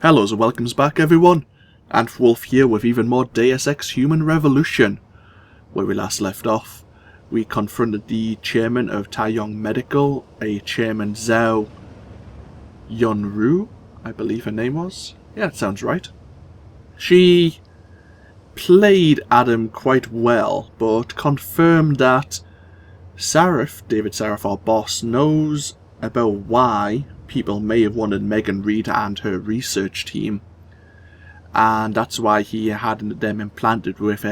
Hello and welcomes back everyone, AnthWolf here with even more Deus Ex Human Revolution. Where we last left off, we confronted the chairman of Taeyong Medical, a chairman Zhao Yunru, I believe her name was. Yeah, that sounds right. She played Adam quite well, but confirmed that Sarif, David Sarif, our boss, knows about why people may have wanted Megan Reed and her research team, and that's why he had them implanted with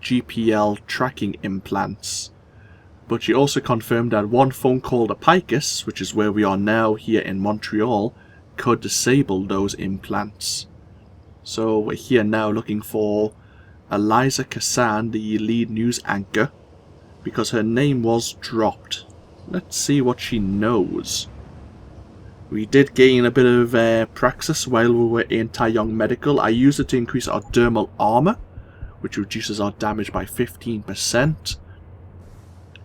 GPL tracking implants. But she also confirmed that one phone call to Picus, which is where we are now here in Montreal, could disable those implants. So we're here now looking for Eliza Kassan, the lead news anchor, because her name was dropped. Let's see what she knows. We did gain a bit of praxis while we were in Taeyong Medical. I used it to increase our dermal armor, which reduces our damage by 15%.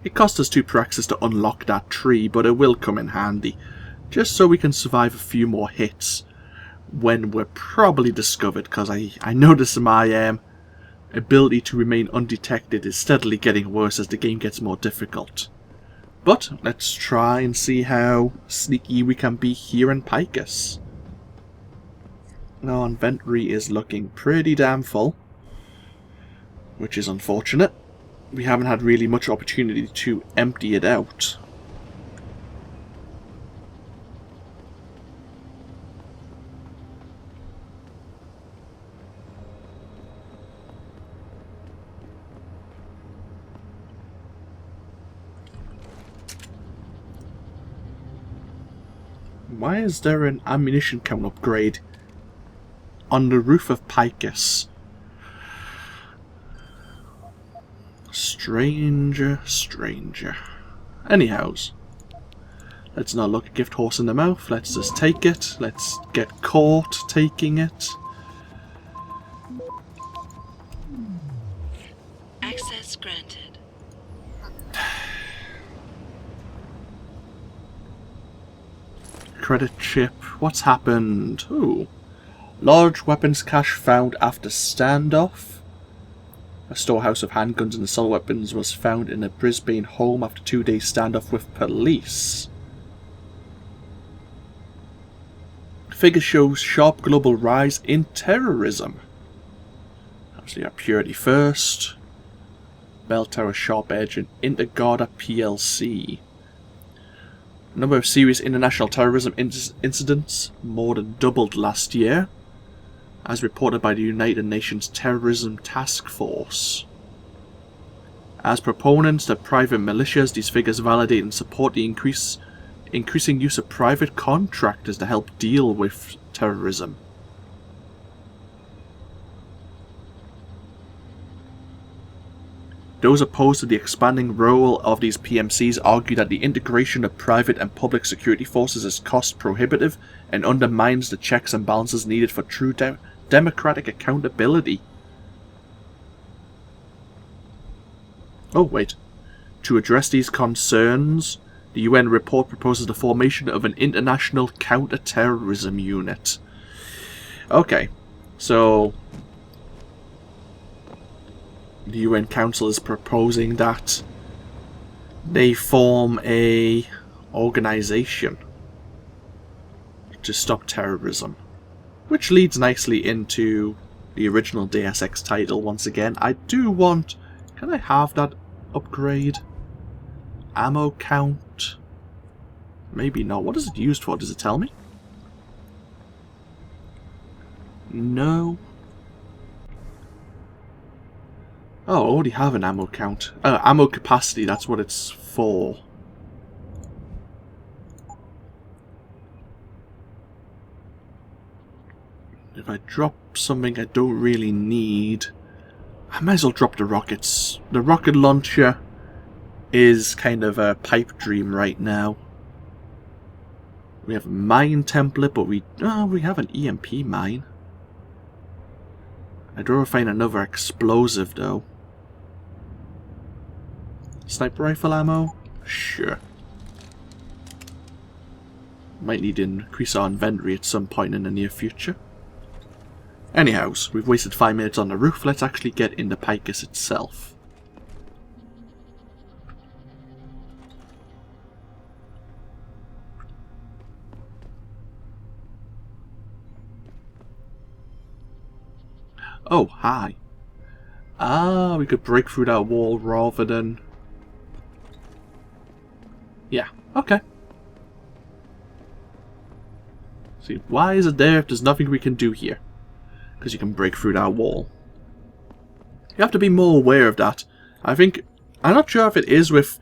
It cost us 2 praxis to unlock that tree, but it will come in handy, just so we can survive a few more hits when we're probably discovered, because I notice my ability to remain undetected is steadily getting worse as the game gets more difficult. But let's try and see how sneaky we can be here in Picus. Our inventory is looking pretty damn full, which is unfortunate. We haven't had really much opportunity to empty it out. Why is there an ammunition count upgrade on the roof of Picus? Stranger. Anyhows, let's not look a gift horse in the mouth. Let's just take it. Let's get caught taking it. Access granted. Credit chip. What's happened? Ooh. Large weapons cache found after standoff. A storehouse of handguns and assault weapons was found in a Brisbane home after 2 days standoff with police. Figure shows sharp global rise in terrorism. Obviously our Purity First. Bell Tower Sharp Edge and Intergarda PLC. Number of serious international terrorism incidents more than doubled last year, as reported by the United Nations Terrorism Task Force. As proponents of private militias, these figures validate and support the increasing use of private contractors to help deal with terrorism. Those opposed to the expanding role of these PMCs argue that the integration of private and public security forces is cost prohibitive and undermines the checks and balances needed for true democratic accountability. Oh wait. To address these concerns, the UN report proposes the formation of an international counter-terrorism unit. Okay, so the UN Council is proposing that they form a organization to stop terrorism, which leads nicely into the original Deus Ex title once again. I do want... Can I have that upgrade? Ammo count? Maybe not. What is it used for? Does it tell me? No. Oh, I already have an ammo count. Ammo capacity, that's what it's for. If I drop something I don't really need, I might as well drop the rockets. The rocket launcher is kind of a pipe dream right now. We have a mine template, but we have an EMP mine. I'd rather find another explosive though. Sniper rifle ammo? Sure. Might need to increase our inventory at some point in the near future. Anyhows, we've wasted 5 minutes on the roof. Let's actually get into Picus itself. Oh, hi. Ah, we could break through that wall rather than... Yeah, okay. See, why is it there if there's nothing we can do here? Because you can break through that wall. You have to be more aware of that. I'm not sure if it is with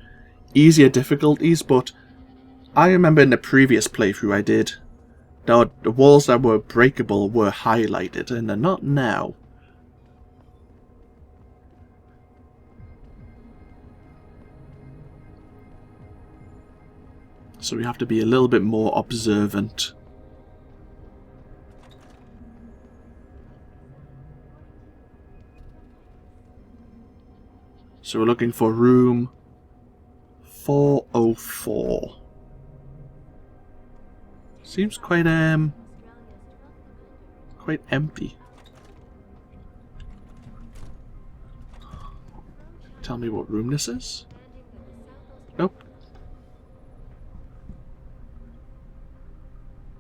easier difficulties, but I remember in the previous playthrough I did, the walls that were breakable were highlighted, and they're not now. So we have to be a little bit more observant. So we're looking for room 404. Seems quite empty. Tell me what room this is? Nope.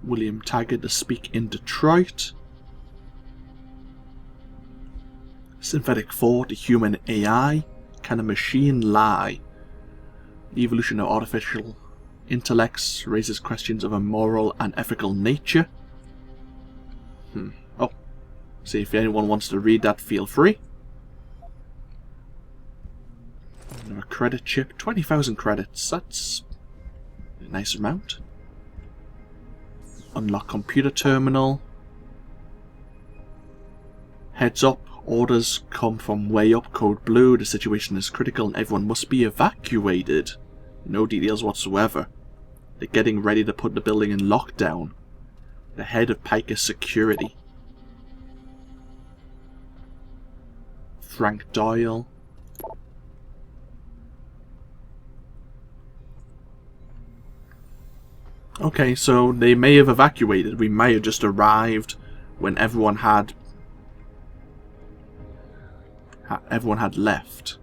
William Taggart to speak in Detroit. Synthetic thought, human AI. Can a machine lie? The evolution of artificial intellects raises questions of a moral and ethical nature. Oh. See, if anyone wants to read that, feel free. A credit chip. 20,000 credits. That's a nice amount. Unlock computer terminal. Heads up. Orders come from way up, code blue. The situation is critical and everyone must be evacuated. No details whatsoever. They're getting ready to put the building in lockdown. The head of Picus Security. Frank Doyle. Okay, so they may have evacuated. We may have just arrived when everyone had left.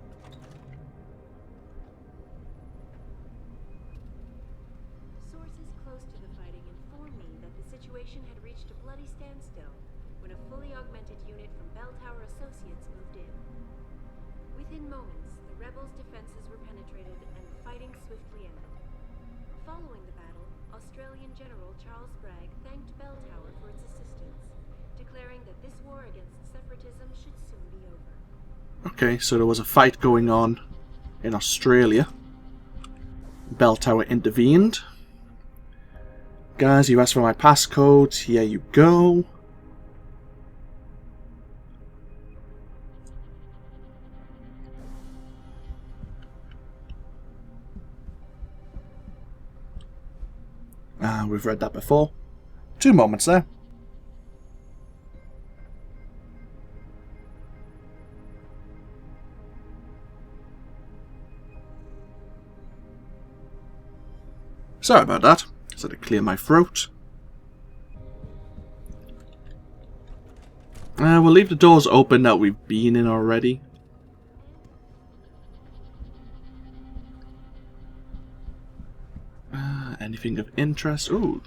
Sources close to the fighting informed me that the situation had reached a bloody standstill when a fully augmented unit from Bell Tower Associates moved in. Within moments, the rebels' defenses were penetrated and the fighting swiftly ended. Following the battle, Australian General Charles Bragg thanked Bell Tower for its assistance, declaring that this war against separatism should soon be over. Okay, so there was a fight going on in Australia. Bell Tower intervened. Guys, you asked for my passcode. Here you go. We've read that before. 2 moments there. Sorry about that. Just had to clear my throat. We'll leave the doors open that we've been in already. Anything of interest? Ooh.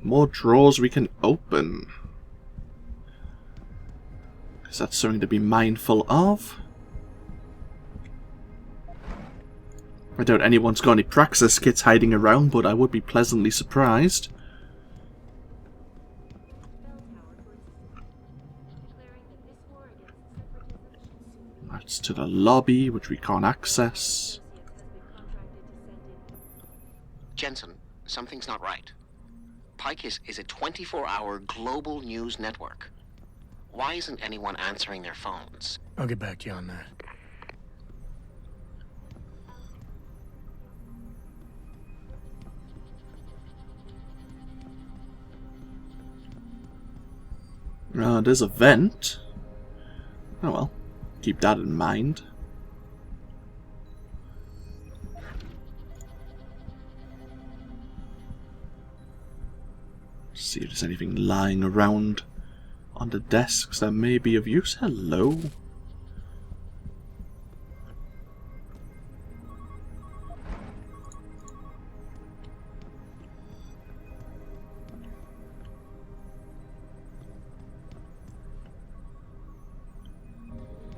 More drawers we can open. Is that something to be mindful of? I doubt anyone's got any Praxis kits hiding around, but I would be pleasantly surprised. That's to the lobby, which we can't access. Jensen, something's not right. Picus is a 24-hour global news network. Why isn't anyone answering their phones? I'll get back to you on that. There's a vent. Oh well, keep that in mind. See if there's anything lying around on the desks that may be of use. Hello.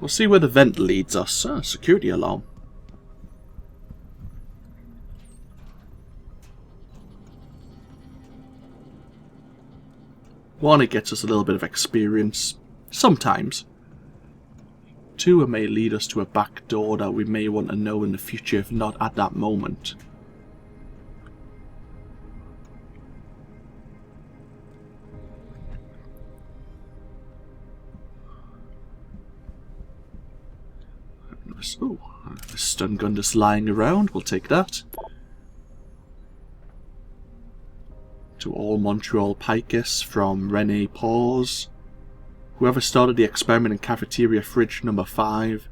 We'll see where the vent leads us. Security alarm. One, it gets us a little bit of experience. Sometimes. Two, it may lead us to a back door that we may want to know in the future, if not at that moment. Oh, a stun gun just lying around. We'll take that. To all Montreal Picus from Rene Pause. Whoever started the experiment in cafeteria fridge number 5.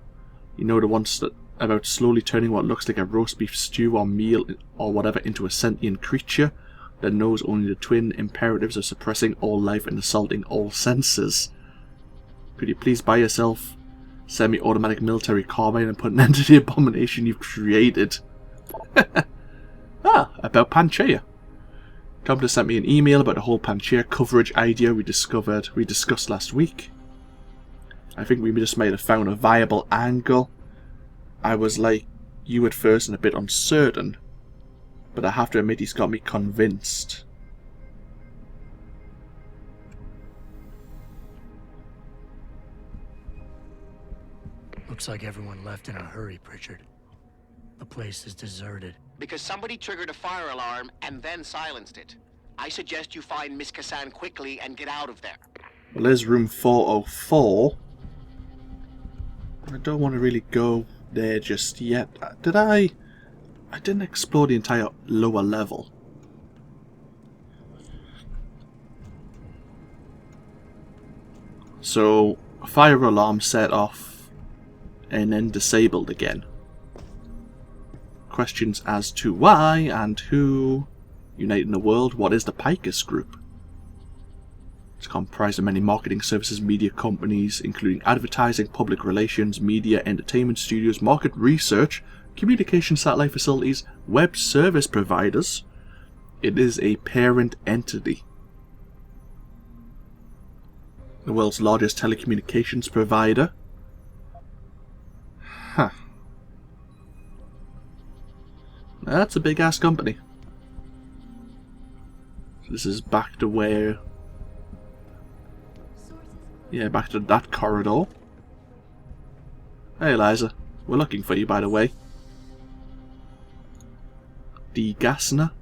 You know, the ones that about slowly turning what looks like a roast beef stew or meal or whatever into a sentient creature that knows only the twin imperatives of suppressing all life and assaulting all senses. Could you please buy yourself semi-automatic military carbine and put an end to the abomination you've created? About Panchaea. Company sent me an email about the whole Panchaea coverage idea we discussed last week. I think we just might have found a viable angle. I was like you at first and a bit uncertain, but I have to admit he's got me convinced. Looks like everyone left in a hurry, Pritchard. The place is deserted. Because somebody triggered a fire alarm and then silenced it. I suggest you find Miss Kassan quickly and get out of there. Well, there's room 404. I don't want to really go there just yet. Did I? I didn't explore the entire lower level. So, a fire alarm set off and then disabled again. Questions as to why and who. Uniting the world. What is the Picus Group? It's comprised of many marketing services, media companies, including advertising, public relations, media, entertainment studios, market research, communication satellite facilities, web service providers. It is a parent entity. The world's largest telecommunications provider. Huh. That's a big ass company. So this is back to where... Yeah, back to that corridor. Hey Eliza, we're looking for you by the way. Degasner.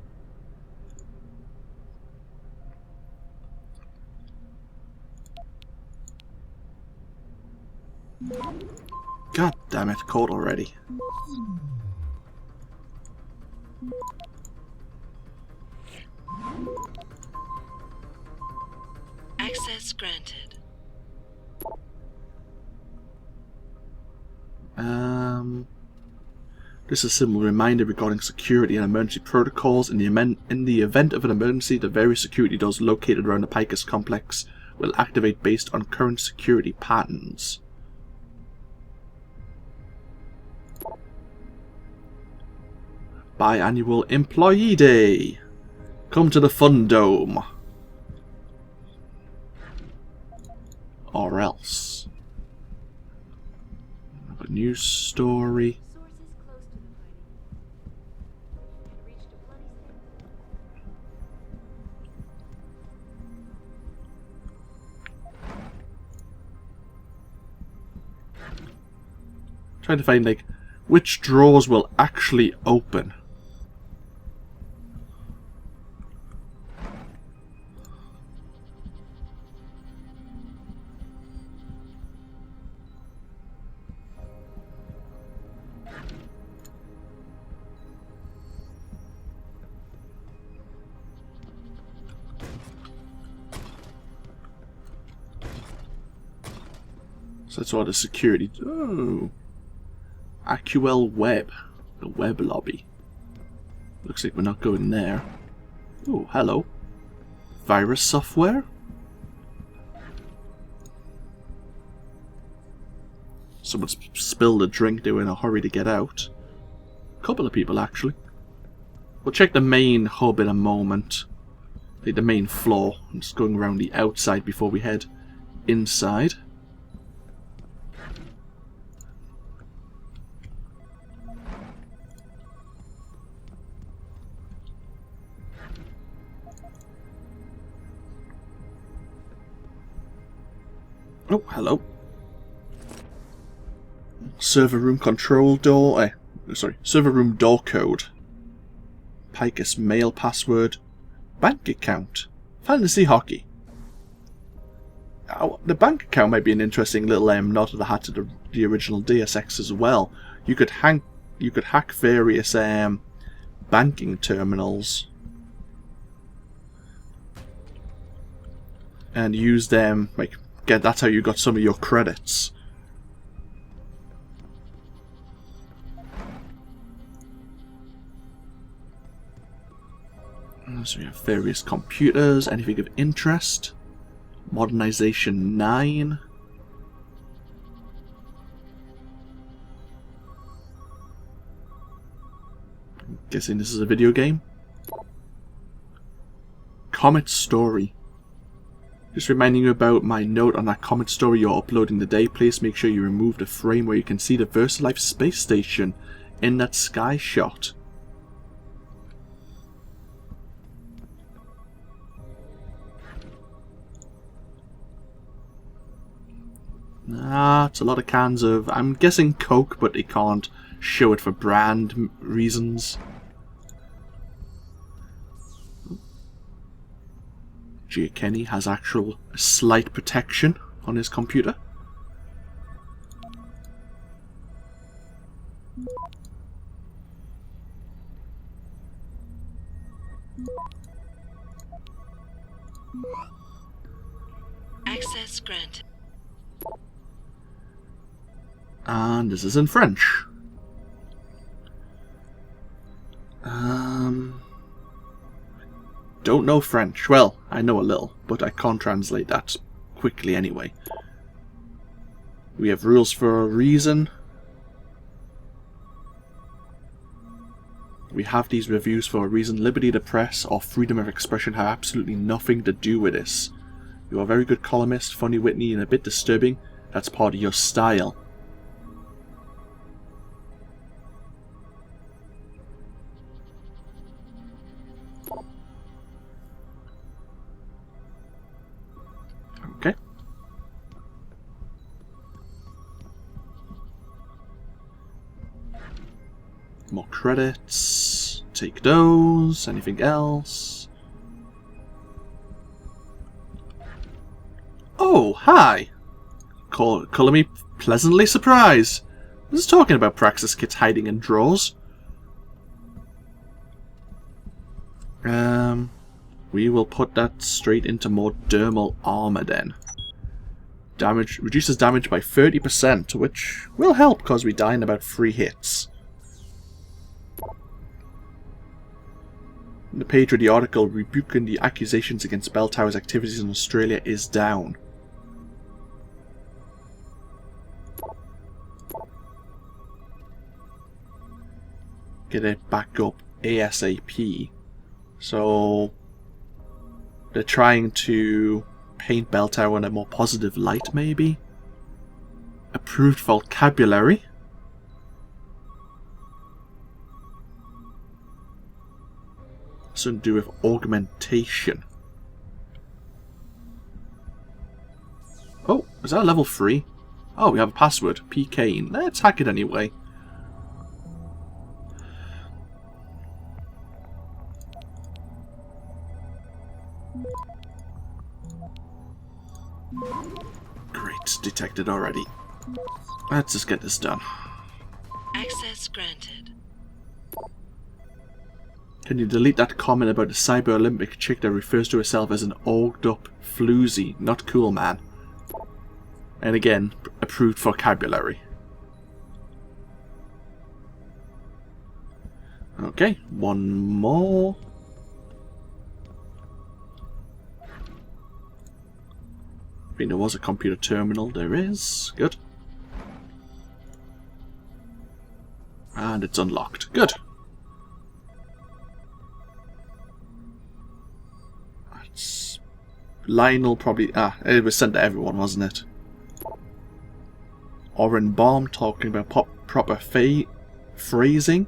God damn it, caught already. Access granted. This is a simple reminder regarding security and emergency protocols. In the event of an emergency, the various security doors located around the Picus complex will activate based on current security patterns. Biannual Employee Day. Come to the Fun Dome. Or else. A news story. Trying to find like which drawers will actually open. So that's all the security. Oh. AccuL Web. The web lobby. Looks like we're not going there. Oh, hello. virus software. Someone's spilled a drink. They were in a hurry to get out. A couple of people, actually. We'll check the main hub in a moment. Like the main floor. I'm just going around the outside before we head inside. Oh, hello. Server room control door. Sorry, server room door code. Picus mail password. Bank account. Fantasy hockey. Oh, the bank account might be an interesting little nod of the hat to the original Deus Ex as well. You could hack various banking terminals and use them. Like, that's how you got some of your credits. So we have various computers, anything of interest. Modernization 9. I'm guessing this is a video game. Comet Story. Just reminding you about my note on that Comet Story you're uploading today. Please make sure you remove the frame where you can see the VersaLife space station in that sky shot. It's a lot of cans of, I'm guessing Coke, but they can't show it for brand reasons. Giacenni has actual slight protection on his computer. Access granted. And this is in French. Don't know French. Well, I know a little, but I can't translate that quickly anyway. We have rules for a reason. We have these reviews for a reason. Liberty of the press or freedom of expression have absolutely nothing to do with this. You're a very good columnist, funny, witty, and a bit disturbing. That's part of your style. Okay. More credits. Take those. Anything else? Oh, hi! Colour me pleasantly surprised. I was talking about Praxis kits hiding in drawers. We will put that straight into more dermal armor then. Damage reduces damage by 30%, which will help because we die in about 3 hits. The page of the article rebuking the accusations against Bell Tower's activities in Australia is down. Get it back up ASAP. So they're trying to paint Bell Tower in a more positive light, maybe? Approved vocabulary. Something to do with augmentation. Oh, is that level 3? Oh, we have a password. PK. Let's hack it anyway. Great, detected already. Let's just get this done. Access granted. Can you delete that comment about the Cyber Olympic chick that refers to herself as an orged up floozy? Not cool, man. And again, approved vocabulary. Okay, one more. I think there was a computer terminal. There is. Good. And it's unlocked. Good. That's... Lionel probably... it was sent to everyone, wasn't it? Oren Baum talking about proper phrasing.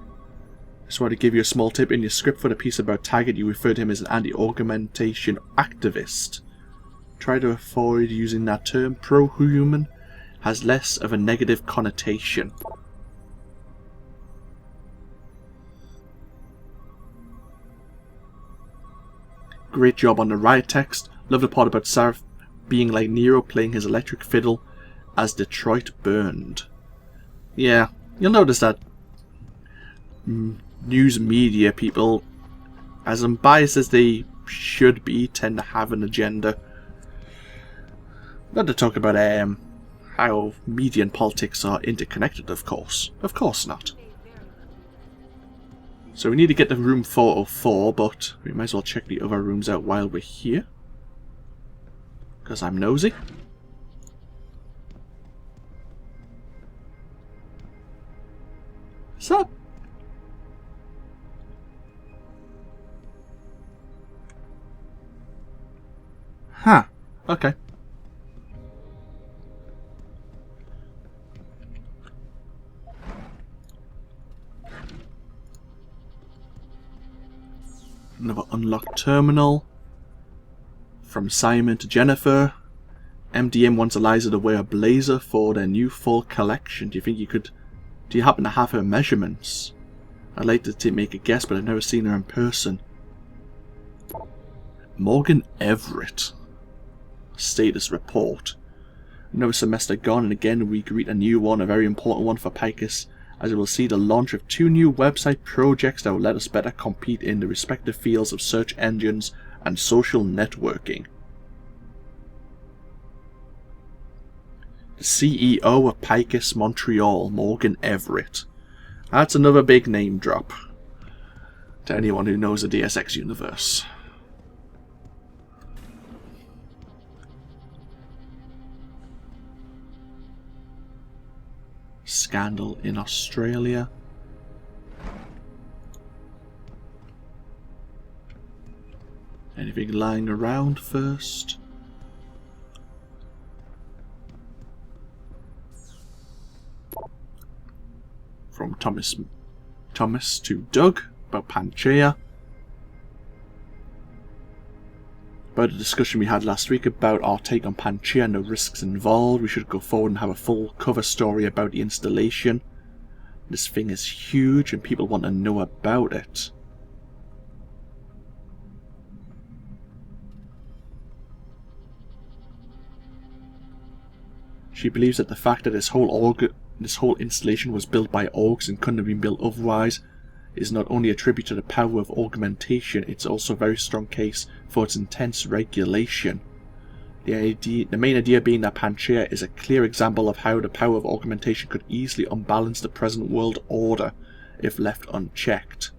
Just want to give you a small tip. In your script for the piece about Taggart, you referred to him as an anti-augmentation activist. Try to avoid using that term. Pro-human has less of a negative connotation. Great job on the riot text. Love the part about Sarif being like Nero playing his electric fiddle as Detroit burned. Yeah, you'll notice that news media people, as unbiased as they should be, tend to have an agenda. Not to talk about how media and politics are interconnected, of course. Of course not. So we need to get to room 404, but we might as well check the other rooms out while we're here. Because I'm nosy. What's that? Huh. Okay. Another unlocked terminal. From Simon to Jennifer. MDM wants Eliza to wear a blazer for their new fall collection. Do you happen to have her measurements? I'd like to make a guess, but I've never seen her in person. Morgan Everett. Status report. Another semester gone, and again we greet a new one, a very important one for Picus, as it will see the launch of 2 new website projects that will let us better compete in the respective fields of search engines and social networking. The CEO of Picus Montreal, Morgan Everett. That's another big name drop to anyone who knows the DSX universe. Scandal in Australia. Anything lying around first? From Thomas to Doug about Panchaea. About the discussion we had last week about our take on Panchaea and the risks involved. We should go forward and have a full cover story about the installation. This thing is huge and people want to know about it. She believes that the fact that this whole installation was built by orcs and couldn't have been built otherwise is not only a tribute to the power of augmentation, it's also a very strong case for its intense regulation. The main idea being that Panchaea is a clear example of how the power of augmentation could easily unbalance the present world order if left unchecked.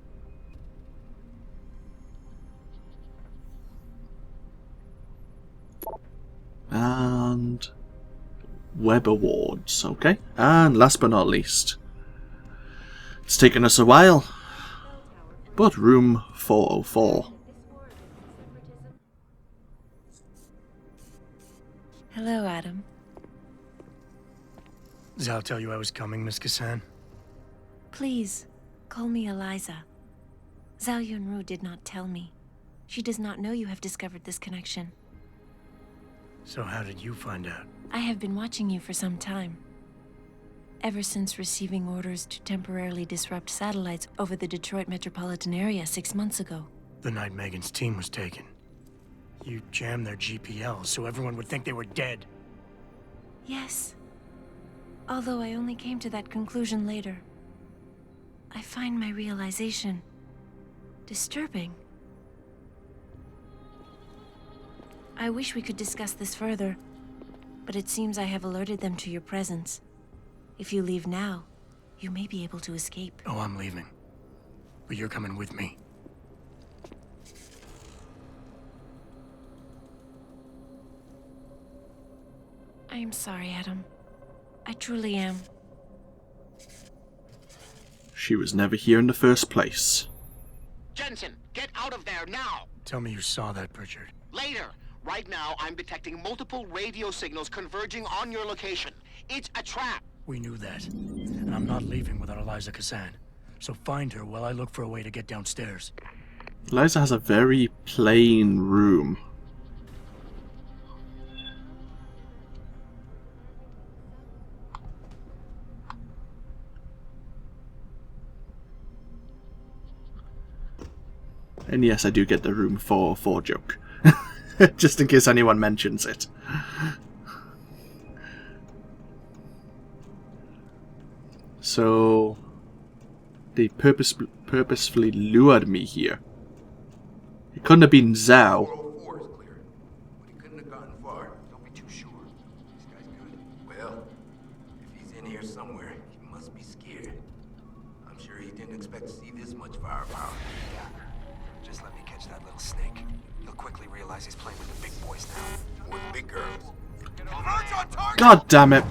And Web Awards, okay. And last but not least, it's taken us a while, but room 404. Hello, Adam. Zal tell you I was coming, Miss Kassan? Please, call me Eliza. Zhao Yunru did not tell me. She does not know you have discovered this connection. So how did you find out? I have been watching you for some time. Ever since receiving orders to temporarily disrupt satellites over the Detroit metropolitan area 6 months ago. The night Megan's team was taken. You jammed their GPL so everyone would think they were dead. Yes. Although I only came to that conclusion later. I find my realization disturbing. I wish we could discuss this further, but it seems I have alerted them to your presence. If you leave now, you may be able to escape. Oh, I'm leaving. But you're coming with me. I am sorry, Adam. I truly am. She was never here in the first place. Jensen, get out of there now! Tell me you saw that, Pritchard. Later! Right now, I'm detecting multiple radio signals converging on your location. It's a trap! We knew that. And I'm not leaving without Eliza Kazan. So find her while I look for a way to get downstairs. Eliza has a very plain room. And yes, I do get the room 404 joke. Just in case anyone mentions it. So they purposefully lured me here. It couldn't have been Zhao. 404 is clear, but he couldn't have gotten far. Don't be too sure. This guy's good. Well, if he's in here somewhere, he must be scared. I'm sure he didn't expect to see this much firepower. Yeah. Just let me catch that little snake. He'll quickly realize he's playing with the big boys now. Or the big girls. Converge on target! God damn it.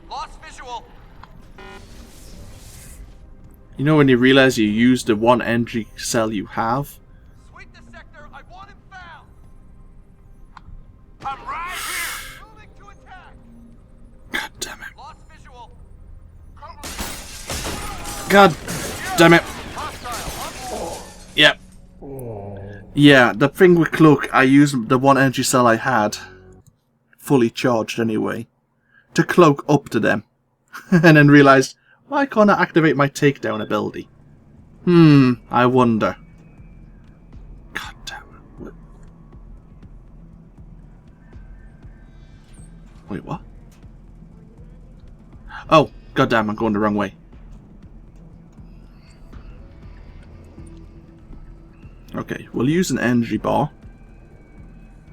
Lost visual. You know when you realize you used the one energy cell you have? Sweep the sector. I want him found. I'm right here. Moving to attack. God damn it. Lost visual. God damn it. Yep. Yeah, the thing with Cloak, I used the one energy cell I had, fully charged anyway, to cloak up to them. And then realised, why can't I activate my takedown ability? I wonder. God damn it. Wait, what? Oh, goddamn, I'm going the wrong way. Okay, we'll use an energy bar.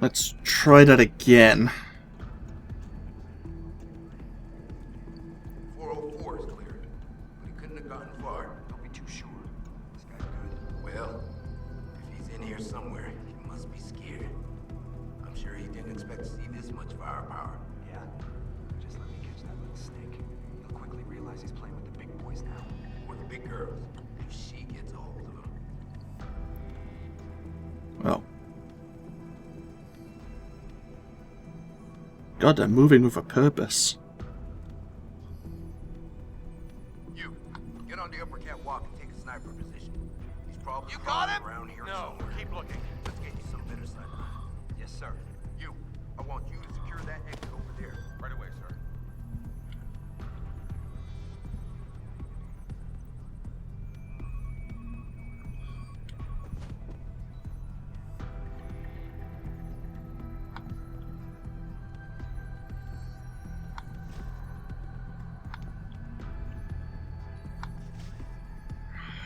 Let's try that again. 404 is clear, but he couldn't have gotten far. Don't be too sure. This guy's good. Well, if he's in here somewhere, he must be scared. I'm sure he didn't expect to see this much firepower. Yeah. Just let me catch that little snake. He'll quickly realize he's playing with the big boys now. Or the big girls, if she gets a hold of him. Well. God, they're moving with a purpose. You, get on the upper catwalk and take a sniper position. He's probably You got him? around here No. somewhere. Keep looking. Let's get you some better sight. Yes, sir. You, I want you to secure that exit over there. Right away, sir.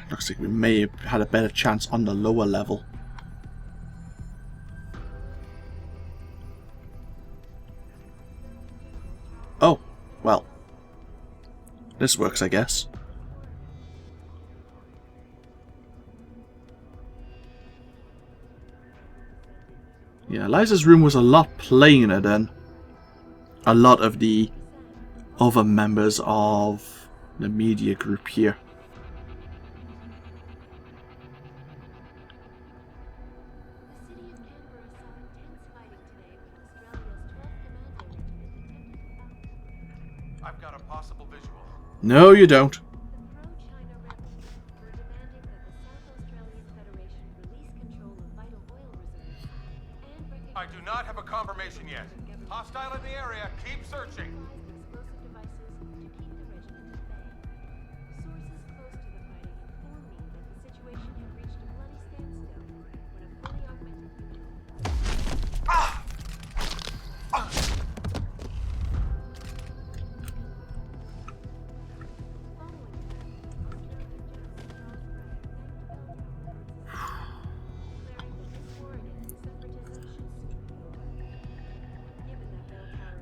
Looks like we may have had a better chance on the lower level. Oh, well. This works, I guess. Yeah, Eliza's room was a lot plainer than a lot of the other members of the media group here. I've got a possible visual. No, you don't. The pro-China rebels were demanding that the South Australian Federation release control of vital oil reserves and recognize I do not have a confirmation yet. Hostile in the area. Keep searching. explosive devices to keep the regiment at bay. Sources close to the fighting informed me that the situation had reached a bloody standstill when a fully augmented unit.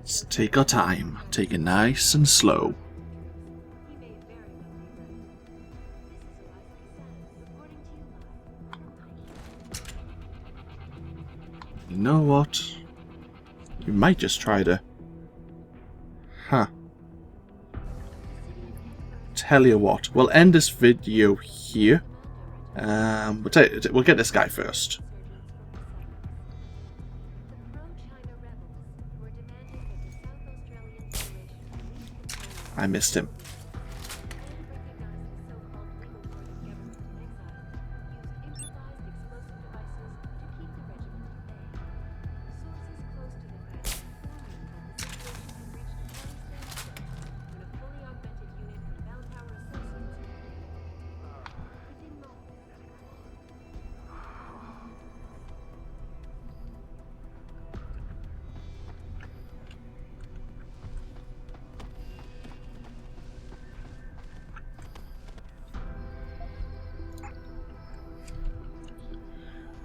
Let's take our time. Take it nice and slow. He may very well be right. This is Eliza Cassandra, reporting to you live. You know what? You might just try to... Huh. Tell you what, we'll end this video here. We'll get this guy first. I missed him.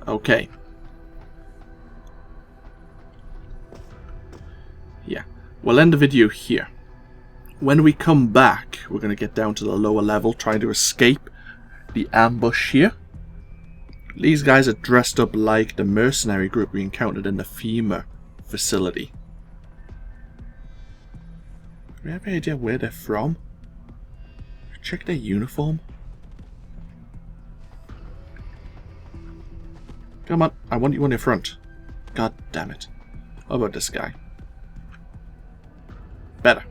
Okay. Yeah, we'll end the video here. When we come back, we're going to get down to the lower level, trying to escape the ambush here. These guys are dressed up like the mercenary group we encountered in the FEMA facility. Do we have any idea where they're from? Check their uniform. Come on, I want you on your front. God damn it. How about this guy? Better.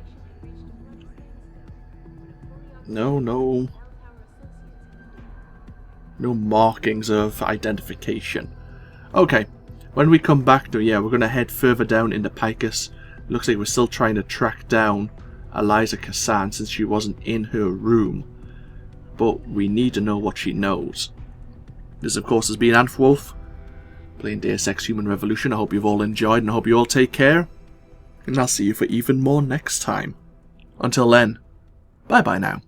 No. No markings of identification. Okay, when we come back to, we're going to head further down into Picus. Looks like we're still trying to track down Eliza Cassandra since she wasn't in her room. But we need to know what she knows. This, of course, has been AnthWolf, playing Deus Ex Human Revolution. I hope you've all enjoyed and I hope you all take care. And I'll see you for even more next time. Until then, bye bye now.